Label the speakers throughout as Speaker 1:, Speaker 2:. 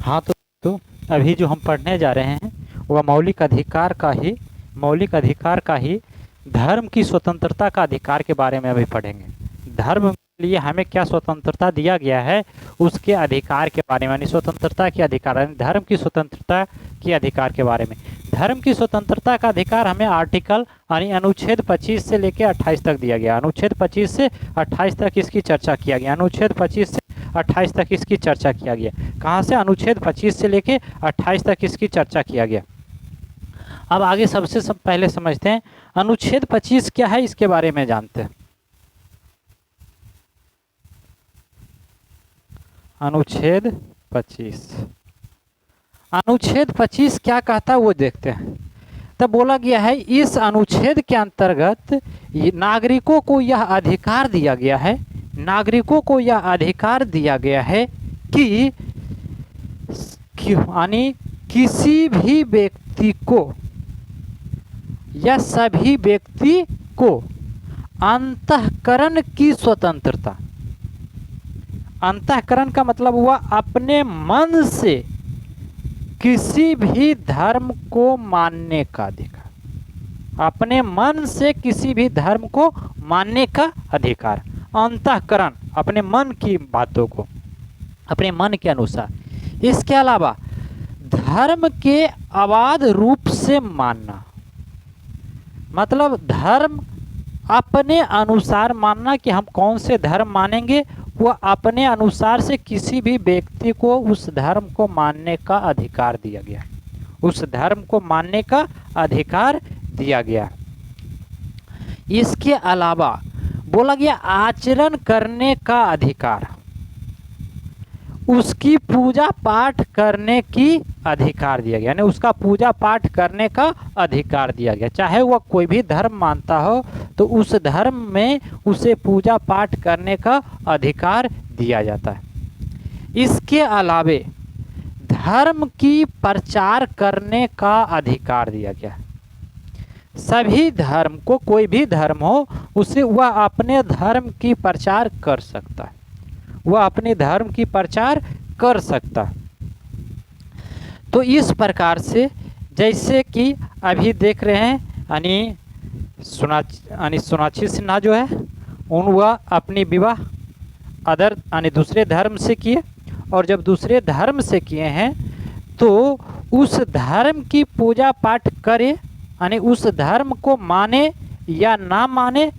Speaker 1: हाँ तो अभी जो हम पढ़ने जा रहे हैं वह मौलिक अधिकार का ही धर्म की स्वतंत्रता का अधिकार के बारे में अभी पढ़ेंगे। धर्म के लिए हमें क्या स्वतंत्रता दिया गया है उसके अधिकार के बारे में, यानी स्वतंत्रता के अधिकार, यानी धर्म की स्वतंत्रता के अधिकार के बारे में। धर्म की स्वतंत्रता का अधिकार हमें आर्टिकल यानी अनुच्छेद 25 से लेकर 28 तक दिया गया। अनुच्छेद 25 से 28 तक इसकी चर्चा किया गया। अनुच्छेद 25 से 28 तक इसकी चर्चा किया गया। कहाँ से? अनुच्छेद 25 से लेके 28 तक इसकी चर्चा किया गया। अब आगे सबसे पहले समझते हैं अनुच्छेद 25 क्या है, इसके बारे में जानते हैं। अनुच्छेद 25, अनुच्छेद 25 क्या कहता है वो देखते हैं। तब बोला गया है इस अनुच्छेद के अंतर्गत नागरिकों को यह अधिकार दिया गया है, नागरिकों को यह अधिकार दिया गया है कि यानी किसी भी व्यक्ति को या सभी व्यक्ति को अंतःकरण की स्वतंत्रता, अंतःकरण का मतलब हुआ अपने मन से किसी भी धर्म को मानने का अधिकार, अपने मन से किसी भी धर्म को मानने का अधिकार। अंतःकरण अपने मन की बातों को अपने मन के अनुसार। इसके अलावा धर्म के अबाध रूप से मानना, मतलब धर्म अपने अनुसार मानना कि हम कौन से धर्म मानेंगे, वह अपने अनुसार से किसी भी व्यक्ति को उस धर्म को मानने का अधिकार दिया गया, उस धर्म को मानने का अधिकार दिया गया। इसके अलावा बोला गया आचरण करने का अधिकार, उसकी पूजा पाठ करने की अधिकार दिया गया, यानी उसका पूजा पाठ करने का अधिकार दिया गया। चाहे वह कोई भी धर्म मानता हो तो उस धर्म में उसे पूजा पाठ करने का अधिकार दिया जाता है। इसके अलावे धर्म की प्रचार करने का अधिकार दिया गया। सभी धर्म को, कोई भी धर्म हो, उसे वह अपने धर्म की प्रचार कर सकता है, वह अपने धर्म की प्रचार कर सकता है। तो इस प्रकार से जैसे कि अभी देख रहे हैं यानी सोनाक्षी सिन्हा जो है वह अपनी विवाह अदर यानी दूसरे धर्म से किए, और जब दूसरे धर्म से किए हैं तो उस धर्म की पूजा पाठ करे, यानी उस धर्म को माने या ना माने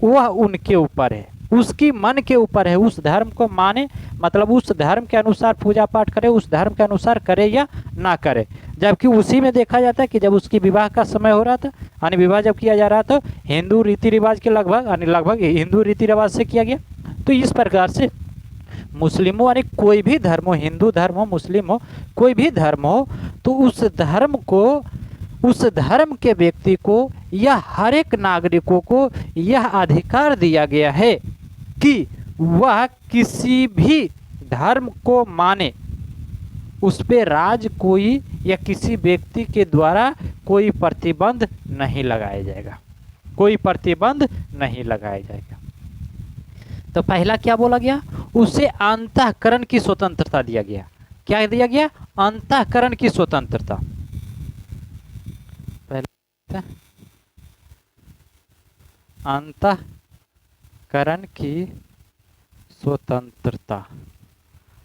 Speaker 1: वह उनके ऊपर है, उसकी मन के ऊपर है। उस धर्म को माने मतलब उस धर्म के अनुसार पूजा पाठ करे, उस धर्म के अनुसार करे या ना करे। जबकि उसी में देखा जाता है कि जब उसकी विवाह का समय हो रहा था, यानी विवाह जब किया जा रहा था हिंदू रीति रिवाज के लगभग हिंदू रीति रिवाज से किया गया। तो इस प्रकार से मुस्लिमों यानी कोई भी धर्म हो, हिंदू धर्म हो, मुस्लिम हो, कोई भी धर्म हो, तो उस धर्म को, उस धर्म के व्यक्ति को या हर एक नागरिकों को यह अधिकार दिया गया है कि वह किसी भी धर्म को माने, उस पे राज कोई या किसी व्यक्ति के द्वारा कोई प्रतिबंध नहीं लगाया जाएगा, कोई प्रतिबंध नहीं लगाया जाएगा। तो पहला क्या बोला गया? उसे अंतःकरण की स्वतंत्रता दिया गया। क्या दिया गया? अंतःकरण की स्वतंत्रता। पहला अंतःकरण की स्वतंत्रता,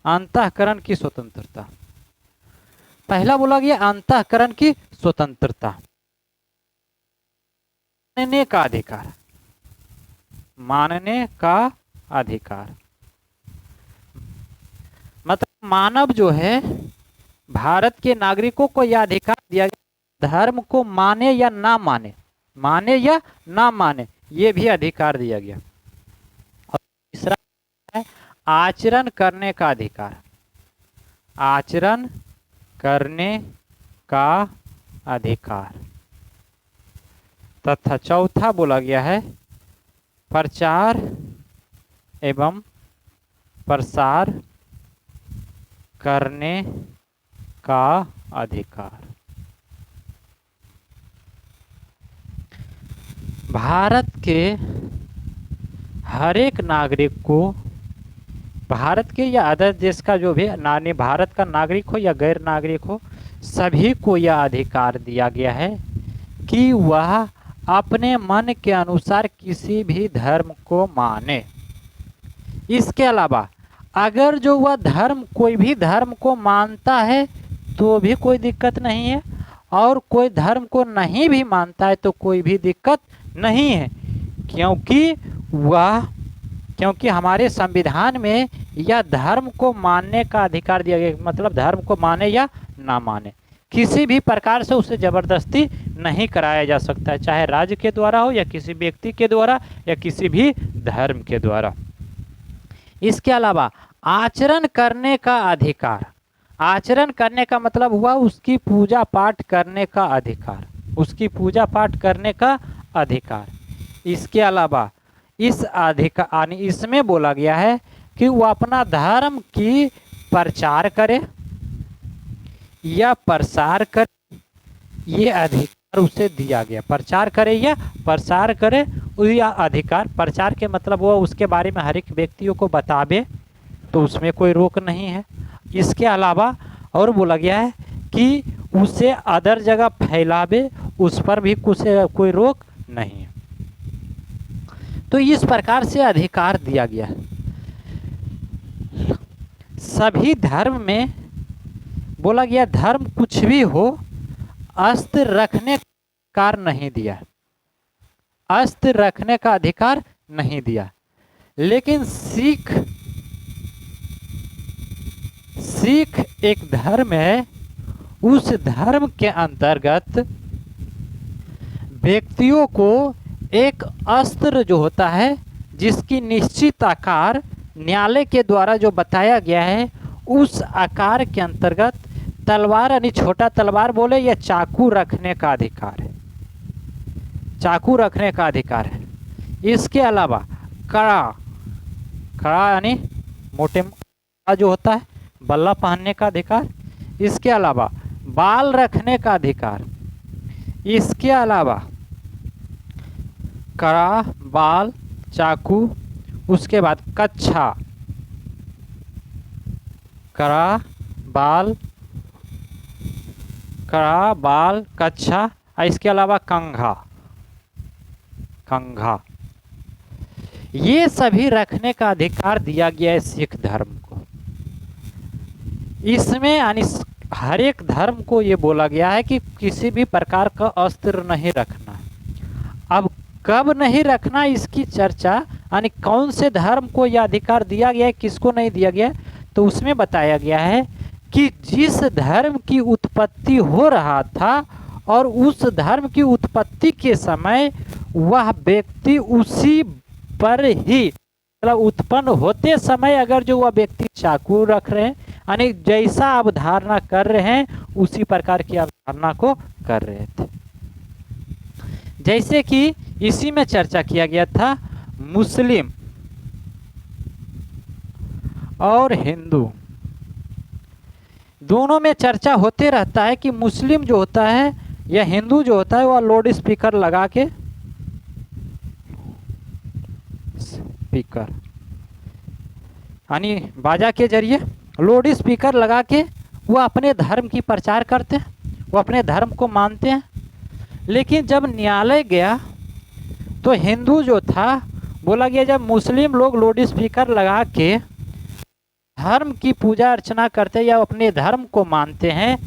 Speaker 1: अंतःकरण की स्वतंत्रता। पहला बोला गया अंतःकरण की स्वतंत्रता। मानने का अधिकार, मानने का अधिकार मतलब मानव जो है, भारत के नागरिकों को यह अधिकार दिया गया धर्म को माने या ना माने, माने या ना माने, ये भी अधिकार दिया गया। और तीसरा है आचरण करने का अधिकार, आचरण करने का अधिकार। तथा चौथा बोला गया है प्रचार एवं प्रसार करने का अधिकार। भारत के हर एक नागरिक को भारत के या अदर देश का जो भी भारत का नागरिक हो या गैर नागरिक हो, सभी को यह अधिकार दिया गया है कि वह अपने मन के अनुसार किसी भी धर्म को माने। इसके अलावा अगर जो वह धर्म कोई भी धर्म को मानता है तो भी कोई दिक्कत नहीं है, और कोई धर्म को नहीं भी मानता है तो कोई भी दिक्कत नहीं है, क्योंकि हमारे संविधान में यह धर्म को मानने का अधिकार दिया गया, मतलब धर्म को माने या ना माने, किसी भी प्रकार से उसे ज़बरदस्ती नहीं कराया जा सकता है, चाहे राज्य के द्वारा हो या किसी व्यक्ति के द्वारा या किसी भी धर्म के द्वारा। इसके अलावा आचरण करने का अधिकार, आचरण करने का मतलब हुआ उसकी पूजा पाठ करने का अधिकार, उसकी पूजा पाठ करने का अधिकार। इसके अलावा इस अधिकार इसमें बोला गया है कि वो अपना धर्म की प्रचार करे या प्रसार करे, ये अधिकार उसे दिया गया। प्रचार करे या प्रसार करे, यह अधिकार, प्रचार के मतलब वो उसके बारे में हर एक व्यक्तियों को बतावे, तो उसमें कोई रोक नहीं है। इसके अलावा और बोला गया है कि उसे अदर जगह फैलावे, उस पर भी कोई रोक नहीं है। तो इस प्रकार से अधिकार दिया गया है। सभी धर्म में बोला गया धर्म कुछ भी हो, अस्त्र रखने का अधिकार नहीं दिया, अस्त्र रखने का अधिकार नहीं दिया। लेकिन सिख एक धर्म है, उस धर्म के अंतर्गत व्यक्तियों को एक अस्त्र जो होता है जिसकी निश्चित आकार न्यायालय के द्वारा जो बताया गया है, उस आकार के अंतर्गत तलवार यानी छोटा तलवार बोले या चाकू रखने का अधिकार है, चाकू रखने का अधिकार है। इसके अलावा कड़ा यानी मोटे जो होता है बल्ला पहनने का अधिकार। इसके अलावा बाल रखने का अधिकार। इसके अलावा कड़ा, बाल, चाकू, उसके बाद कच्छा, कड़ा, बाल, कच्छा, इसके अलावा कंघा, ये सभी रखने का अधिकार दिया गया है सिख धर्म को। इसमें यानी हर एक धर्म को ये बोला गया है कि किसी भी प्रकार का अस्त्र नहीं रखना। अब कब नहीं रखना इसकी चर्चा, यानी कौन से धर्म को यह अधिकार दिया गया है, किसको नहीं दिया गया, तो उसमें बताया गया है कि जिस धर्म की उत्पत्ति हो रहा था और उस धर्म की उत्पत्ति के समय वह व्यक्ति उसी पर ही, मतलब उत्पन्न होते समय अगर जो वह व्यक्ति चाकू रख रहे हैं, यानी जैसा अवधारणा कर रहे हैं उसी प्रकार की अवधारणा को कर रहे थे। जैसे कि इसी में चर्चा किया गया था मुस्लिम और हिंदू दोनों में चर्चा होते रहता है कि मुस्लिम जो होता है या हिंदू जो होता है वह लाउड स्पीकर लगा के, स्पीकर यानी बाजा के जरिए लाउड स्पीकर लगा के वो अपने धर्म की प्रचार करते हैं, वो अपने धर्म को मानते हैं। लेकिन जब न्यायालय गया तो हिंदू जो था बोला गया जब मुस्लिम लोग लाउड स्पीकर लगा के धर्म की पूजा अर्चना करते या अपने धर्म को मानते हैं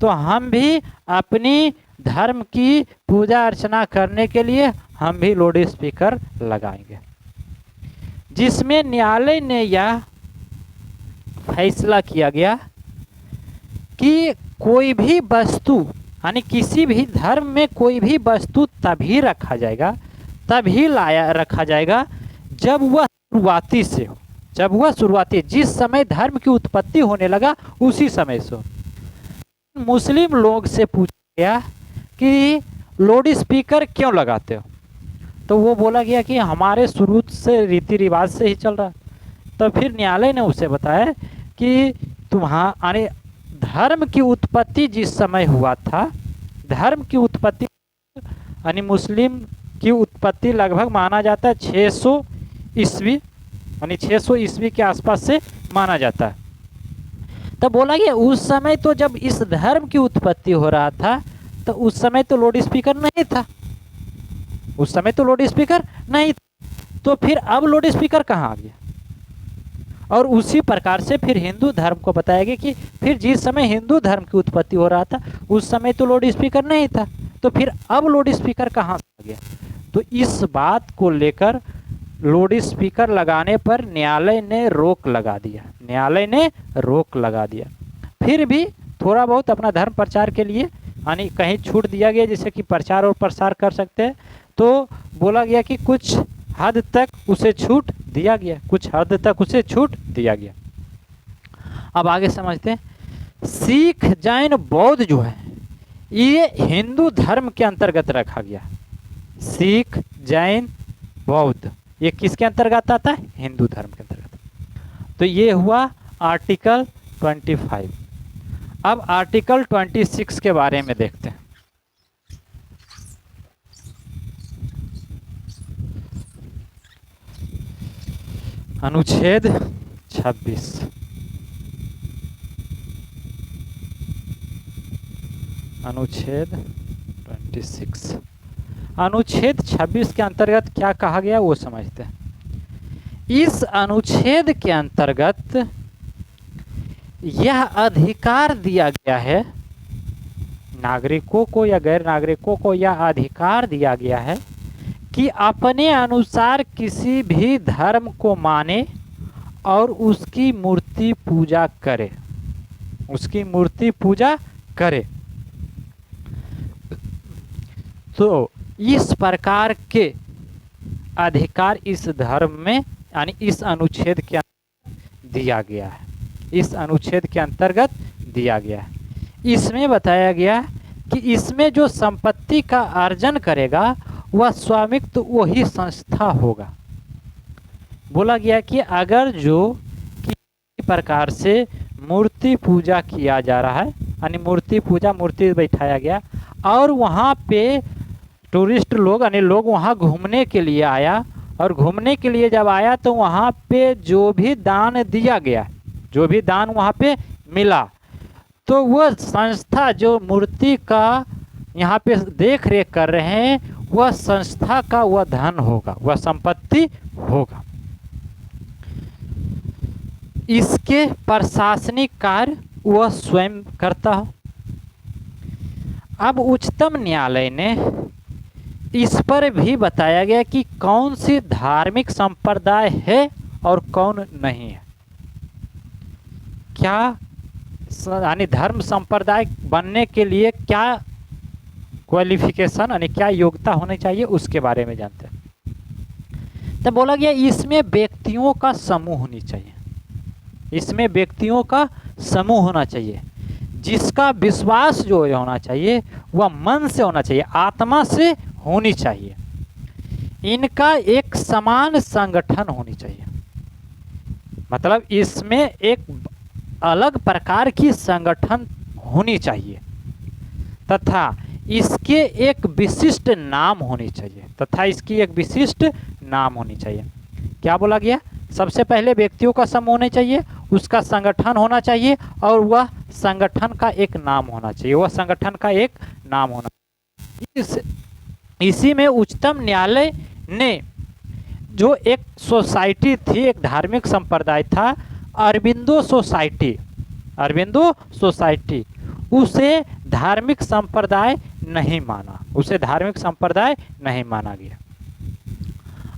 Speaker 1: तो हम भी अपनी धर्म की पूजा अर्चना करने के लिए हम भी लाउड स्पीकर लगाएंगे। जिसमें न्यायालय ने यह फैसला किया गया कि कोई भी वस्तु यानी किसी भी धर्म में कोई भी वस्तु तभी रखा जाएगा, तभी रखा जाएगा जब वह शुरुआती से हो, जब वह शुरुआती जिस समय धर्म की उत्पत्ति होने लगा उसी समय से। मुस्लिम लोग से पूछा गया कि लाउड स्पीकर क्यों लगाते हो, तो वो बोला गया कि हमारे शुरू से रीति रिवाज से ही चल रहा। तो फिर न्यायालय ने उसे बताया कि तुम्हारे धर्म की उत्पत्ति जिस समय हुआ था, धर्म की उत्पत्ति यानी मुस्लिम की उत्पत्ति लगभग माना जाता है 600 ईस्वी यानी 600 ईस्वी के आसपास से माना जाता है। तब बोला गया उस समय तो जब इस धर्म की उत्पत्ति हो रहा था तो उस समय तो लाउड स्पीकर नहीं था, उस समय तो लाउड स्पीकर नहीं था, तो फिर अब लाउड स्पीकर कहाँ आ गया। और उसी प्रकार से फिर हिंदू धर्म को बताया गया कि फिर जिस समय हिंदू धर्म की उत्पत्ति हो रहा था उस समय तो लाउड स्पीकर नहीं था, तो फिर अब लाउड स्पीकर कहाँ से आ गया। तो इस बात को लेकर लाउड स्पीकर लगाने पर न्यायालय ने रोक लगा दिया, न्यायालय ने रोक लगा दिया। फिर भी थोड़ा बहुत अपना धर्म प्रचार के लिए यानी कहीं छूट दिया गया, जैसे कि प्रचार और प्रसार कर सकते हैं, तो बोला गया कि कुछ हद तक उसे छूट दिया गया, कुछ हद तक उसे छूट दिया गया। अब आगे समझते हैं। सिख जैन बौद्ध जो है ये हिंदू धर्म के अंतर्गत रखा गया। सिख जैन बौद्ध ये किसके अंतर्गत आता है, हिंदू धर्म के अंतर्गत। तो ये हुआ आर्टिकल 25। अब आर्टिकल 26 के बारे में देखते हैं। अनुच्छेद 26। अनुच्छेद 26। अनुच्छेद 26 के अंतर्गत क्या कहा गया वो समझते हैं। इस अनुच्छेद के अंतर्गत यह अधिकार दिया गया है नागरिकों को या गैर नागरिकों को, यह अधिकार दिया गया है कि अपने अनुसार किसी भी धर्म को माने और उसकी मूर्ति पूजा करे, उसकी मूर्ति पूजा करे। तो इस प्रकार के अधिकार इस धर्म में यानी इस अनुच्छेद के अंतर्गत दिया गया है, इस अनुच्छेद के अंतर्गत दिया गया है। इसमें बताया गया कि इसमें जो संपत्ति का अर्जन करेगा वह स्वामित्व तो वही संस्था होगा। बोला गया कि अगर जो किसी प्रकार से मूर्ति पूजा किया जा रहा है यानी मूर्ति पूजा, मूर्ति बैठाया गया और वहाँ पे टूरिस्ट लोग यानी लोग वहाँ घूमने के लिए आया, और घूमने के लिए जब आया तो वहाँ पे जो भी दान दिया गया, जो भी दान वहाँ पे मिला, तो वह संस्था जो मूर्ति का यहाँ पे देख रेख कर रहे हैं वह संस्था का वह धन होगा, वह संपत्ति होगा। इसके प्रशासनिक कार्य वह स्वयं करता हो। अब उच्चतम न्यायालय ने इस पर भी बताया गया कि कौन सी धार्मिक संप्रदाय है और कौन नहीं है। क्या यानी धर्म संप्रदाय बनने के लिए क्या क्वालिफिकेशन यानी क्या योग्यता होनी चाहिए उसके बारे में जानते हैं। तब बोला गया इसमें व्यक्तियों का समूह होनी चाहिए, इसमें व्यक्तियों का समूह होना चाहिए जिसका विश्वास जो होना चाहिए वह मन से होना चाहिए, आत्मा से होनी चाहिए। इनका एक समान संगठन होनी चाहिए, मतलब इसमें एक अलग प्रकार की संगठन होनी चाहिए तथा इसके एक विशिष्ट नाम होनी चाहिए, तथा इसकी एक विशिष्ट नाम होनी चाहिए। क्या बोला गया, सबसे पहले व्यक्तियों का समूह होना चाहिए, उसका संगठन होना चाहिए और वह संगठन का एक नाम होना चाहिए, वह संगठन का एक नाम होना चाहिए। इसी में उच्चतम न्यायालय ने जो एक सोसाइटी थी, एक धार्मिक संप्रदाय था अरबिंदो सोसाइटी, अरबिंदो सोसाइटी, उसे धार्मिक संप्रदाय नहीं माना, उसे धार्मिक संप्रदाय नहीं माना गया।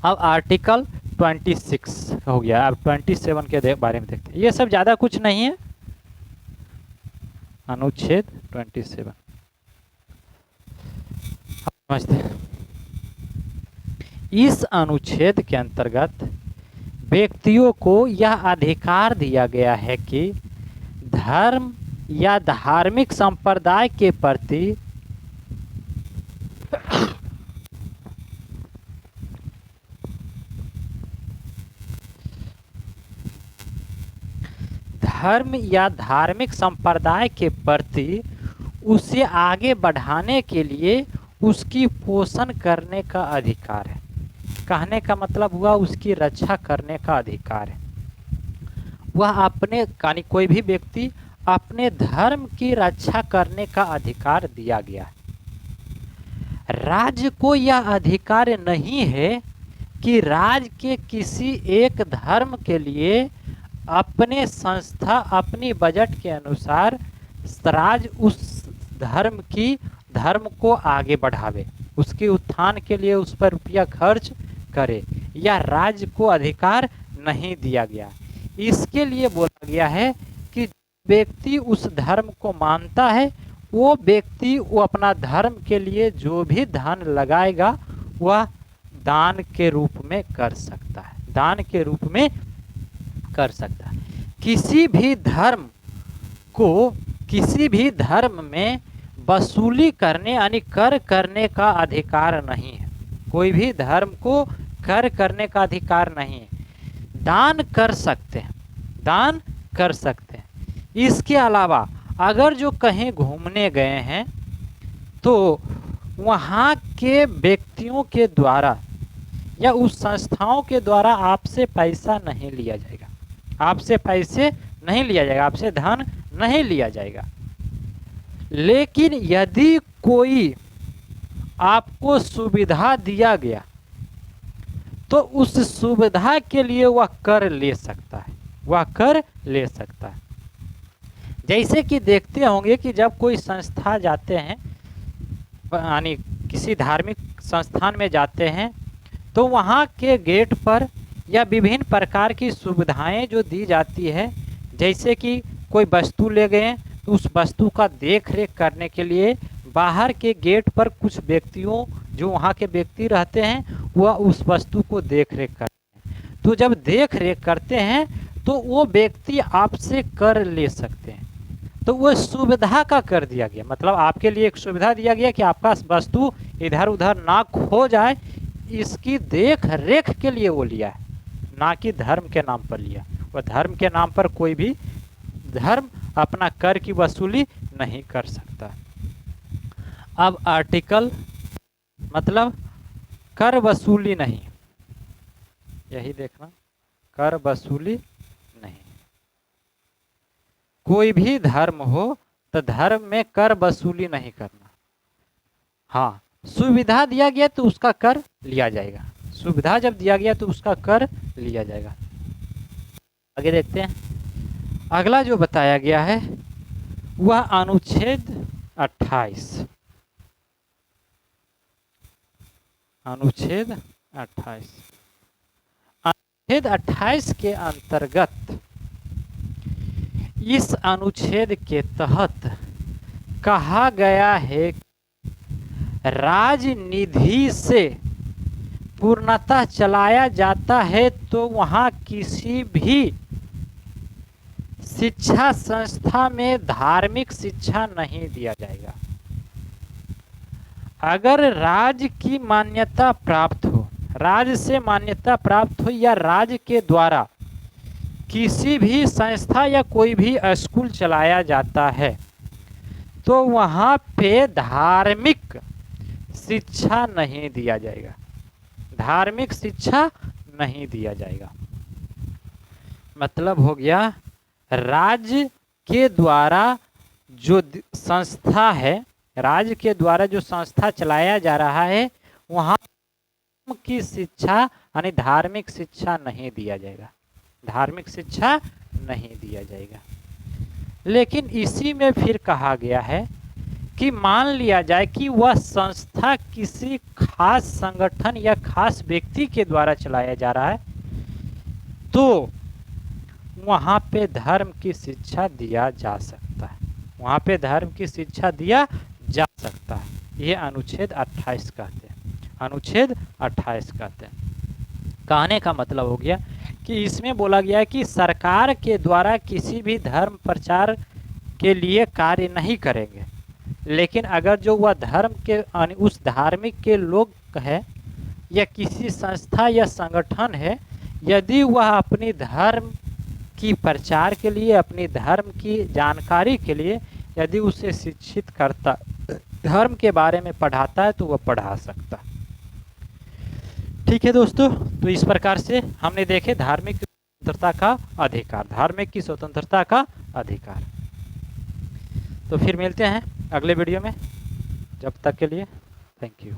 Speaker 1: अब आर्टिकल 26 हो गया। अब 27 के बारे में देखते हैं। ये सब ज़्यादा कुछ नहीं है। अनुच्छेद 27 समझते हैं। इस अनुच्छेद के अंतर्गत व्यक्तियों को यह अधिकार दिया गया है कि धर्म या धार्मिक संप्रदाय के प्रति धर्म या धार्मिक संप्रदाय के प्रति उसे आगे बढ़ाने के लिए उसकी पोषण करने का अधिकार है। कहने का मतलब हुआ उसकी रक्षा करने का अधिकार है। वह अपने यानी कोई भी व्यक्ति अपने धर्म की रक्षा करने का अधिकार दिया गया है। राज्य को यह अधिकार नहीं है कि राज्य के किसी एक धर्म के लिए अपने संस्था अपनी बजट के अनुसार राज्य उस धर्म को आगे बढ़ावे, उसके उत्थान के लिए उस पर रुपया खर्च करे। यह राज्य को अधिकार नहीं दिया गया। इसके लिए बोला गया है कि व्यक्ति उस धर्म को मानता है, वो व्यक्ति वो अपना धर्म के लिए जो भी धन लगाएगा वह दान के रूप में कर सकता है, दान के रूप में कर सकता है। किसी भी धर्म में वसूली करने यानी कर करने का अधिकार नहीं है। कोई भी धर्म को कर करने का अधिकार नहीं है। दान कर सकते हैं, दान कर सकते हैं। इसके अलावा अगर जो कहीं घूमने गए हैं तो वहाँ के व्यक्तियों के द्वारा या उस संस्थाओं के द्वारा आपसे पैसा नहीं लिया जाएगा, आपसे पैसे नहीं लिया जाएगा, आपसे धन नहीं लिया जाएगा। लेकिन यदि कोई आपको सुविधा दिया गया तो उस सुविधा के लिए वह कर ले सकता है, वह कर ले सकता है। जैसे कि देखते होंगे कि जब कोई संस्था जाते हैं यानी किसी धार्मिक संस्थान में जाते हैं तो वहाँ के गेट पर या विभिन्न प्रकार की सुविधाएं जो दी जाती है, जैसे कि कोई वस्तु ले गए तो उस वस्तु का देख रेख करने के लिए बाहर के गेट पर कुछ व्यक्तियों जो वहाँ के व्यक्ति रहते हैं वह उस वस्तु को देख रेख करते हैं। तो जब देख रेख करते हैं तो वो व्यक्ति आपसे कर ले सकते हैं। तो वो सुविधा का कर दिया गया, मतलब आपके लिए एक सुविधा दिया गया कि आपका वस्तु इधर उधर ना खो जाए, इसकी देख रेख के लिए वो लिया है, ना कि धर्म के नाम पर लिया। वह धर्म के नाम पर कोई भी धर्म अपना कर की वसूली नहीं कर सकता। अब आर्टिकल मतलब कर वसूली नहीं, यही देखना, कर वसूली नहीं। कोई भी धर्म हो तो धर्म में कर वसूली नहीं करना। हाँ, सुविधा दिया गया तो उसका कर लिया जाएगा, सुविधा जब दिया गया तो उसका कर लिया जाएगा। आगे देखते हैं। अगला जो बताया गया है वह अनुच्छेद 28, अनुच्छेद 28। अनुच्छेद 28 के अंतर्गत इस अनुच्छेद के तहत कहा गया है राजनिधि से पूर्णतः चलाया जाता है तो वहाँ किसी भी शिक्षा संस्था में धार्मिक शिक्षा नहीं दिया जाएगा। अगर राज्य की मान्यता प्राप्त हो, राज्य से मान्यता प्राप्त हो या राज्य के द्वारा किसी भी संस्था या कोई भी स्कूल चलाया जाता है तो वहाँ पे धार्मिक शिक्षा नहीं दिया जाएगा, धार्मिक शिक्षा नहीं दिया जाएगा। मतलब हो गया राज्य के द्वारा जो संस्था है, राज्य के द्वारा जो संस्था चलाया जा रहा है वहाँ की शिक्षा यानी धार्मिक शिक्षा नहीं दिया जाएगा, धार्मिक शिक्षा नहीं दिया जाएगा। लेकिन इसी में फिर कहा गया है कि मान लिया जाए कि वह संस्था किसी खास संगठन या खास व्यक्ति के द्वारा चलाया जा रहा है तो वहाँ पे धर्म की शिक्षा दिया जा सकता है, वहाँ पे धर्म की शिक्षा दिया जा सकता है। ये अनुच्छेद 28 कहते हैं, अनुच्छेद 28 कहते हैं। कहने का मतलब हो गया कि इसमें बोला गया है कि सरकार के द्वारा किसी भी धर्म प्रचार के लिए कार्य नहीं करेंगे, लेकिन अगर जो वह धर्म के उस धार्मिक के लोग है या किसी संस्था या संगठन है, यदि वह अपनी धर्म की प्रचार के लिए, अपनी धर्म की जानकारी के लिए यदि उसे शिक्षित करता, धर्म के बारे में पढ़ाता है तो वह पढ़ा सकता। ठीक है दोस्तों, तो इस प्रकार से हमने देखे धार्मिक स्वतंत्रता का अधिकार, धार्मिक की स्वतंत्रता का अधिकार। तो फिर मिलते हैं अगले वीडियो में, जब तक के लिए थैंक यू।